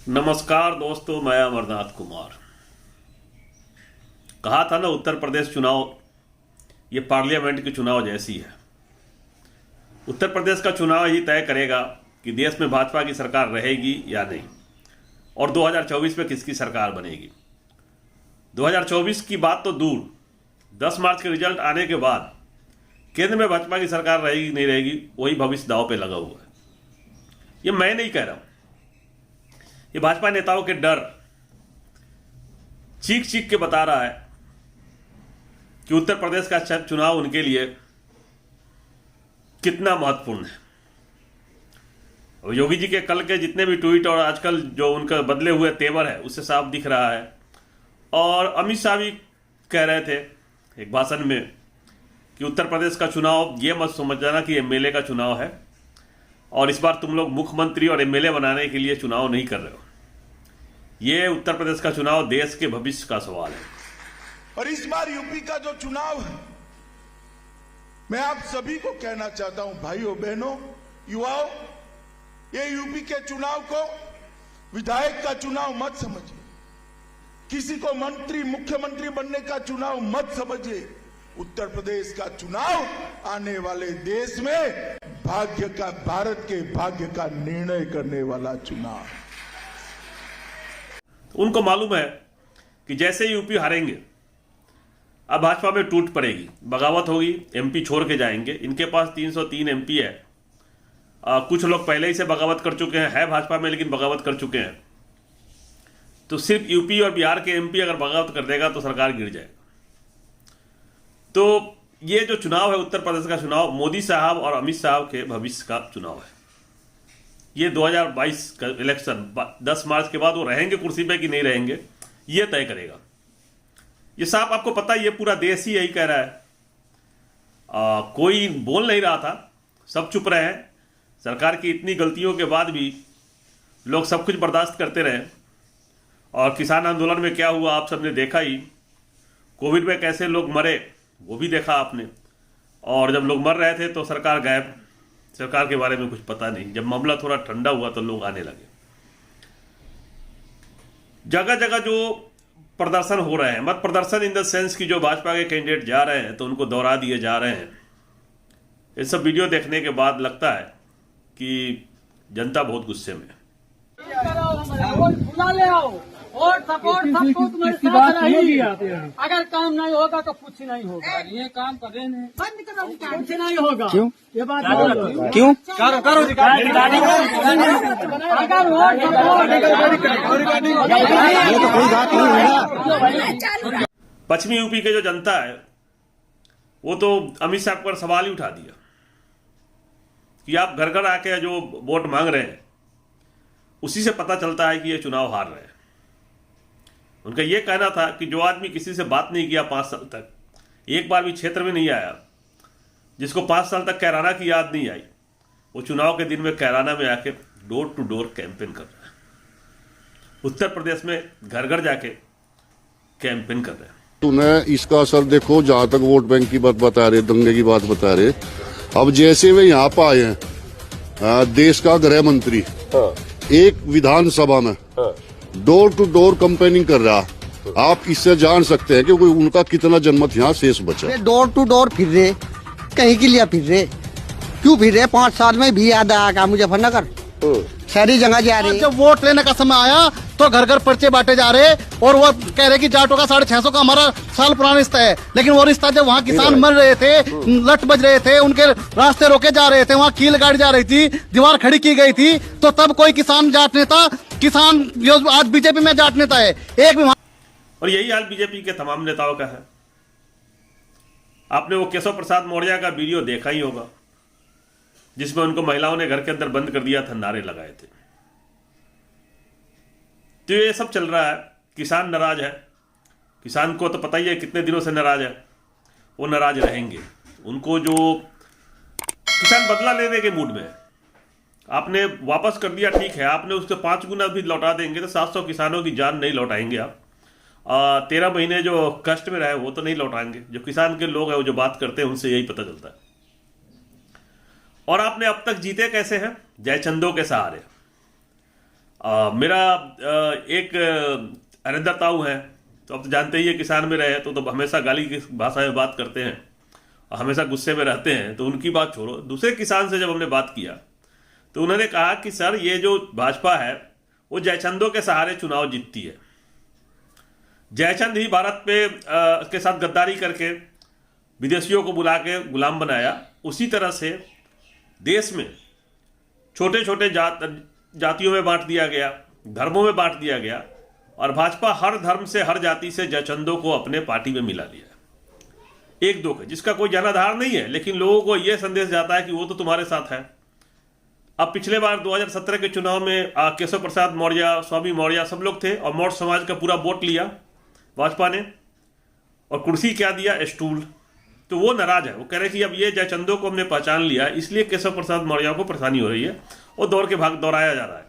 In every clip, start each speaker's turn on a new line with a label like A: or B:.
A: नमस्कार दोस्तों, मैं अमरनाथ कुमार। कहा था ना, उत्तर प्रदेश चुनाव ये पार्लियामेंट के चुनाव जैसी है। उत्तर प्रदेश का चुनाव ही तय करेगा कि देश में भाजपा की सरकार रहेगी या नहीं, और 2024 में किसकी सरकार बनेगी। 2024 की बात तो दूर, 10 मार्च के रिजल्ट आने के बाद केंद्र में भाजपा की सरकार रहेगी नहीं रहेगी, वही भविष्य दांव पे लगा हुआ है। ये मैं नहीं कह रहा हूं, ये भाजपा नेताओं के डर चीख चीख के बता रहा है कि उत्तर प्रदेश का चुनाव उनके लिए कितना महत्वपूर्ण है। योगी जी के कल के जितने भी ट्वीट और आजकल जो उनका बदले हुए तेवर है उससे साफ दिख रहा है। और अमित शाह भी कह रहे थे एक भाषण में कि उत्तर प्रदेश का चुनाव ये मत समझ जाना कि एमएलए का चुनाव है, और इस बार तुम लोग मुख्यमंत्री और एमएलए बनाने के लिए चुनाव नहीं कर रहे हो। ये उत्तर प्रदेश का चुनाव देश के भविष्य का सवाल है।
B: और इस बार यूपी का जो चुनाव है, मैं आप सभी को कहना चाहता हूं, भाइयों बहनों युवाओं, ये यूपी के चुनाव को विधायक का चुनाव मत समझिए, किसी को मंत्री मुख्यमंत्री बनने का चुनाव मत समझिए। उत्तर प्रदेश का चुनाव आने वाले देश में भाग्य का, भारत के भाग्य का निर्णय करने वाला चुनाव।
A: उनको मालूम है कि जैसे यूपी हारेंगे अब भाजपा में टूट पड़ेगी, बगावत होगी, एमपी छोड़ के जाएंगे। इनके पास 303 एमपी है। कुछ लोग पहले ही से बगावत कर चुके हैं, है भाजपा में लेकिन बगावत कर चुके हैं। तो सिर्फ यूपी और बिहार के एमपी अगर बगावत कर देगा तो सरकार गिर जाएगा। तो ये जो चुनाव है उत्तर प्रदेश का चुनाव, मोदी साहब और अमित साहब के भविष्य का चुनाव है। ये 2022 का इलेक्शन 10 मार्च के बाद वो रहेंगे कुर्सी पे कि नहीं रहेंगे, ये तय करेगा। ये साफ आपको पता है, ये पूरा देश ही यही कह रहा है। कोई बोल नहीं रहा था, सब चुप रहे हैं। सरकार की इतनी गलतियों के बाद भी लोग सब कुछ बर्दाश्त करते रहे। और किसान आंदोलन में क्या हुआ आप सबने देखा ही, कोविड में कैसे लोग मरे वो भी देखा आपने। और जब लोग मर रहे थे तो सरकार गायब, सरकार के बारे में कुछ पता नहीं। जब मामला थोड़ा ठंडा हुआ तो लोग आने लगे। जगह जगह जो प्रदर्शन हो रहे हैं, मत प्रदर्शन इन द सेंस कि जो भाजपा के कैंडिडेट जा रहे हैं तो उनको दौरा दिए जा रहे हैं। ये सब वीडियो देखने के बाद लगता है कि जनता बहुत गुस्से में है।
C: और सपोर्ट सबको तुम्हारे साथ रहेगी। अगर काम नहीं होगा तो कुछ नहीं होगा। ये काम कर रहे हैं, बंद करो, कुछ नहीं होगा। क्यों ये बात क्यों करो करो अगर
A: पश्चिमी यूपी के जो जनता है वो तो अमित शाह पर सवाल ही उठा दिया कि आप घर घर आके जो वोट मांग रहे हैं उसी से पता चलता है कि ये चुनाव हार रहे हैं। उनका यह कहना था कि जो आदमी किसी से बात नहीं किया 5 साल तक, एक बार भी क्षेत्र में नहीं आया, जिसको 5 साल तक कैराना की याद नहीं आई, वो चुनाव के दिन में कैराना में आके डोर टू डोर कैंपेन कर रहे हैं। उत्तर प्रदेश में घर घर जाके कैंपेन कर रहे हैं।
D: तूने इसका असर देखो, जहां तक वोट बैंक की बात बता रहे, दंगे की बात बता रहे, अब जैसे वे यहाँ पर आए हैं, देश का गृह मंत्री एक विधानसभा में डोर टू डोर कंपेनिंग कर रहा, आप इससे जान सकते हैं कि उनका कितना जनमत यहाँ शेष बचा।
E: डोर टू डोर फिर रहे, कहीं के लिए फिर रहे, क्यों फिर रहे? 5 साल में भी याद आया मुजफ्फरनगर सारी जगह जा रहे।
F: जब वोट लेने का समय आया तो घर घर पर्चे बांटे जा रहे, और वो कह रहे कि जाटों का 650 का हमारा साल पुराना रिश्ता है। लेकिन वो रिश्ता जब वहाँ किसान मर रहे थे, लट बज रहे थे, उनके रास्ते रोके जा रहे थे, वहाँ कील गाड़ी जा रही थी, दीवार खड़ी की गई थी, तो तब कोई किसान जाट नेता, किसान जो आज बीजेपी में जाट नेता है एक भी।
A: और यही हाल बीजेपी के तमाम नेताओं का है। आपने वो केशव प्रसाद मौर्य का वीडियो देखा ही होगा जिसमें उनको महिलाओं ने घर के अंदर बंद कर दिया था, नारे लगाए थे। तो ये सब चल रहा है। किसान नाराज है, किसान को तो पता ही है कितने दिनों से नाराज है, वो नाराज रहेंगे। उनको जो किसान बदला लेने के मूड में है, आपने वापस कर दिया ठीक है, आपने उसके 5 गुना भी लौटा देंगे तो 700 किसानों की जान नहीं लौटाएंगे आप। 13 महीने जो कष्ट में रहे वो तो नहीं लौटाएंगे। जो किसान के लोग हैं वो जो बात करते हैं उनसे यही पता चलता है। और आपने अब तक जीते कैसे हैं? जयचंदों के सहारे। मेरा एक हरिंदर ताऊ है, तो अब तो जानते ही है किसान में रहे तो हमेशा गाली की भाषा में बात करते हैं और हमेशा गुस्से में रहते हैं। तो उनकी बात छोड़ो, दूसरे किसान से जब हमने बात किया तो उन्होंने कहा कि सर ये जो भाजपा है वो जयचंदों के सहारे चुनाव जीतती है। जयचंद ही भारत पे के साथ गद्दारी करके विदेशियों को बुला के गुलाम बनाया। उसी तरह से देश में छोटे छोटे जातियों में बांट दिया गया, धर्मों में बांट दिया गया और भाजपा हर धर्म से हर जाति से जयचंदों को अपने पार्टी में मिला लिया। एक दो के जिसका कोई जनाधार नहीं है, लेकिन लोगों को यह संदेश जाता है कि वो तो तुम्हारे साथ है। अब पिछले बार 2017 के चुनाव में केशव प्रसाद मौर्य, स्वामी मौर्य सब लोग थे और मौर्य समाज का पूरा वोट लिया भाजपा ने और कुर्सी क्या दिया, स्टूल। तो वो नाराज है, वो कह रहे कि अब ये जयचंदों को हमने पहचान लिया, इसलिए केशव प्रसाद मौर्य को परेशानी हो रही है और दौड़ाया जा रहा है।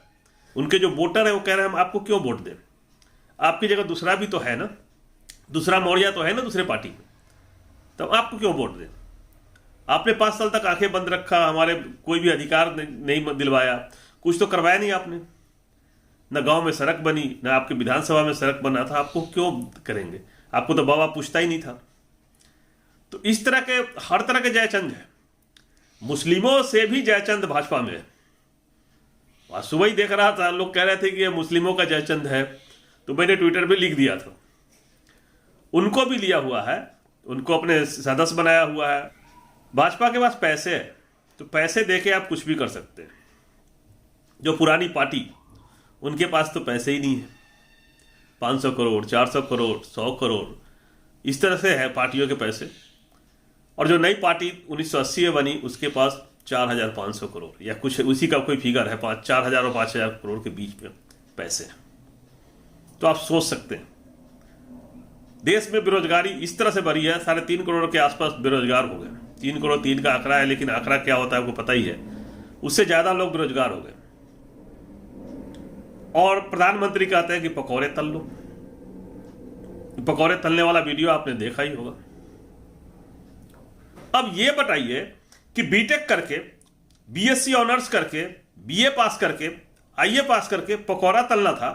A: उनके जो वोटर है वो कह रहे हैं हम आपको क्यों वोट दें, आपकी जगह दूसरा भी तो है ना, दूसरा मौर्य तो है ना दूसरे पार्टी में, तो आपको क्यों वोट दें। आपने 5 साल तक आंखें बंद रखा, हमारे कोई भी अधिकार नहीं दिलवाया, कुछ तो करवाया नहीं आपने, न गांव में सड़क बनी, न आपके विधानसभा में सड़क बना था, आपको क्यों करेंगे, आपको तो बाबा पूछता ही नहीं था। तो इस तरह के हर तरह के जयचंद है, मुस्लिमों से भी जयचंद भाजपा में है। आज सुबह ही देख रहा था, लोग कह रहे थे कि ये मुस्लिमों का जयचंद है, तो मैंने ट्विटर पे लिख दिया था, उनको भी लिया हुआ है, उनको अपने सदस्य बनाया हुआ है। भाजपा के पास पैसे है, तो पैसे देके आप कुछ भी कर सकते हैं। जो पुरानी पार्टी, उनके पास तो पैसे ही नहीं है, 500 करोड़ 400 करोड़ 100 करोड़ इस तरह से है पार्टियों के पैसे। और जो नई पार्टी 1980 में बनी उसके पास 4500 करोड़ या कुछ उसी का कोई फिगर है, 4000 और 5000 करोड़ के बीच में पैसे हैं। तो आप सोच सकते हैं देश में बेरोजगारी इस तरह से बढ़ी है, 3.5 करोड़ के आसपास बेरोजगार हो गए। 3 करोड़ 3 का आंकड़ा है, लेकिन आंकड़ा क्या होता है आपको पता ही है, उससे ज्यादा लोग बेरोजगार हो गए। और प्रधानमंत्री कहते हैं कि पकौड़े तल लो। पकौड़े तलने वाला वीडियो आपने देखा ही होगा। अब ये बताइए कि बीटेक करके, बीएससी ऑनर्स करके, बीए पास करके, आईए पास करके पकौड़ा तलना था,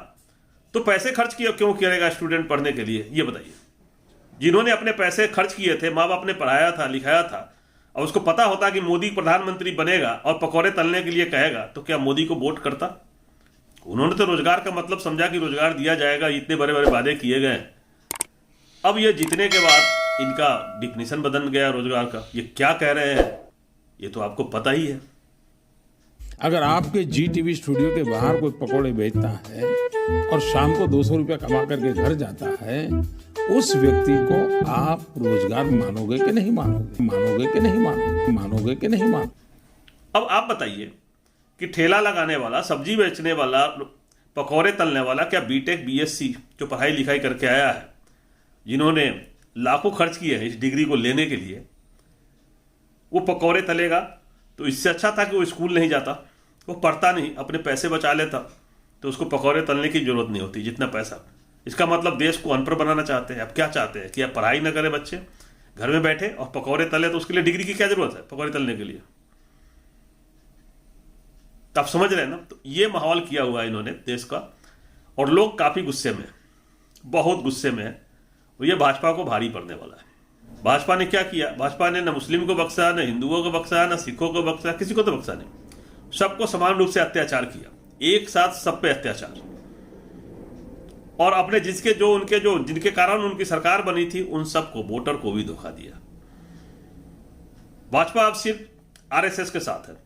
A: तो पैसे खर्च किया क्यों करेगा स्टूडेंट पढ़ने के लिए, ये बताइए। जिन्होंने अपने पैसे खर्च किए थे, माँ बाप ने पढ़ाया था, लिखाया था, और उसको पता होता कि मोदी प्रधानमंत्री बनेगा और पकौड़े तलने के लिए कहेगा, तो क्या मोदी को वोट करता। उन्होंने तो रोजगार का मतलब समझा कि रोजगार दिया जाएगा, इतने बड़े बड़े वादे किए गए। अब ये जीतने के बाद इनका डिफिनीशन बदल गया रोजगार का। ये क्या कह रहे हैं ये तो आपको पता ही है।
G: अगर आपके जी टीवी स्टूडियो के बाहर कोई पकौड़े बेचता है और शाम को 200 रुपया कमा करके घर जाता है, उस व्यक्ति को आप रोजगार मानोगे कि नहीं मानोगे, मानोगे कि नहीं मानोगे, मानोगे कि नहीं मानोगे।
A: अब आप बताइए कि ठेला लगाने वाला, सब्जी बेचने वाला, पकौड़े तलने वाला क्या बीटेक बीएससी जो पढ़ाई लिखाई करके आया है, जिन्होंने लाखों खर्च किए हैं इस डिग्री को लेने के लिए, वो पकौड़े तलेगा? तो इससे अच्छा था कि वो स्कूल नहीं जाता, वो पढ़ता नहीं, अपने पैसे बचा लेता, तो उसको पकौड़े तलने की जरूरत नहीं होती जितना पैसा। इसका मतलब देश को अनपढ़ बनाना चाहते हैं। अब क्या चाहते हैं कि अब पढ़ाई ना करें बच्चे, घर में बैठे और पकौड़े तले, तो उसके लिए डिग्री की क्या जरूरत है पकौड़े तलने के लिए। तो आप समझ रहे हैं ना। तो ये माहौल किया हुआ है इन्होंने देश का, और लोग काफी गुस्से में, बहुत गुस्से में है, और ये भाजपा को भारी पड़ने वाला है। भाजपा ने क्या किया, भाजपा ने न मुस्लिम को बख्शा, न हिंदुओं को बख्शा, न सिखों को बख्शा, किसी को तो बख्शा नहीं, सबको समान रूप से अत्याचार किया, एक साथ सब पे अत्याचार। और अपने जिनके कारण उनकी सरकार बनी थी, उन सबको, वोटर को भी धोखा दिया। भाजपा अब सिर्फ आरएसएस के साथ है।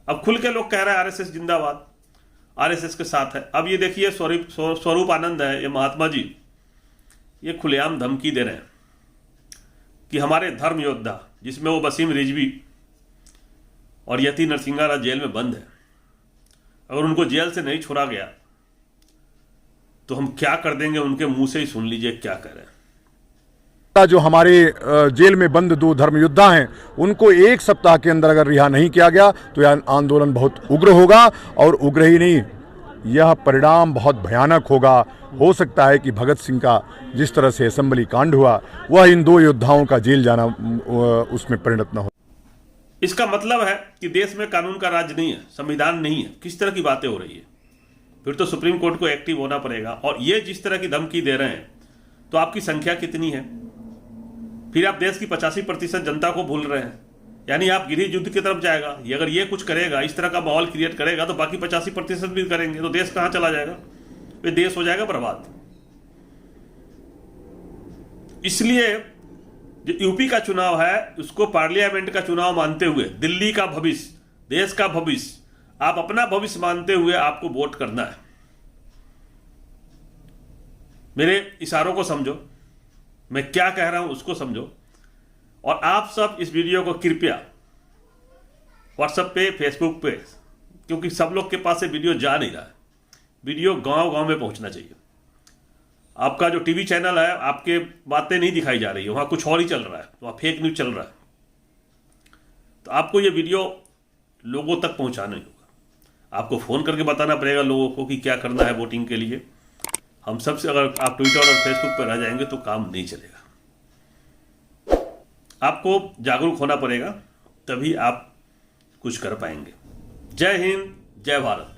A: अब खुल के लोग कह रहे हैं आरएसएस जिंदाबाद, आरएसएस के साथ है। अब ये देखिए स्वरूप आनंद है, ये महात्मा जी, ये खुलेआम धमकी दे रहे हैं कि हमारे धर्म योद्धा, जिसमें वो वसीम रिजवी और यति नरसिंहा जेल में बंद है, अगर उनको जेल से नहीं छोड़ा गया तो हम क्या कर देंगे, उनके मुंह से ही सुन लीजिए क्या कह रहे हैं।
H: जो हमारे जेल में बंद 2 धर्म योद्धा हैं, उनको 1 सप्ताह के अंदर अगर रिहा नहीं किया गया तो यह आंदोलन बहुत उग्र होगा, और उग्र ही नहीं, यह परिणाम बहुत भयानक होगा। हो सकता है कि भगत सिंह का जिस तरह से असेंबली कांड हुआ, वह इन 2 योद्धाओं का जेल जाना उसमें परिणत न हो।
A: इसका मतलब है कि देश में कानून का राज नहीं है, संविधान नहीं है। किस तरह की बातें हो रही है। फिर तो सुप्रीम कोर्ट को एक्टिव होना पड़ेगा। और ये जिस तरह की धमकी दे रहे हैं तो आपकी संख्या कितनी है? फिर आप देश की 85% जनता को भूल रहे हैं, यानी आप गृह युद्ध की तरफ जाएगा। ये अगर ये कुछ करेगा, इस तरह का माहौल क्रिएट करेगा, तो बाकी 85% भी करेंगे, तो देश कहां चला जाएगा? वे देश हो जाएगा बर्बाद। इसलिए जो यूपी का चुनाव है उसको पार्लियामेंट का चुनाव मानते हुए, दिल्ली का भविष्य, देश का भविष्य, आप अपना भविष्य मानते हुए आपको वोट करना है। मेरे इशारों को समझो, मैं क्या कह रहा हूं उसको समझो। और आप सब इस वीडियो को कृपया व्हाट्सएप पे, फेसबुक पे, क्योंकि सब लोग के पास से वीडियो जा नहीं रहा है, वीडियो गांव गांव में पहुंचना चाहिए। आपका जो टीवी चैनल है, आपके बातें नहीं दिखाई जा रही है, वहां कुछ और ही चल रहा है, वहां फेक न्यूज चल रहा है। तो आपको ये वीडियो लोगों तक पहुंचाना ही होगा। आपको फोन करके बताना पड़ेगा लोगों को कि क्या करना है वोटिंग के लिए। हम सबसे, अगर आप ट्विटर और फेसबुक पर रह जाएंगे तो काम नहीं चलेगा। आपको जागरूक होना पड़ेगा, तभी आप कुछ कर पाएंगे। जय हिंद, जय भारत।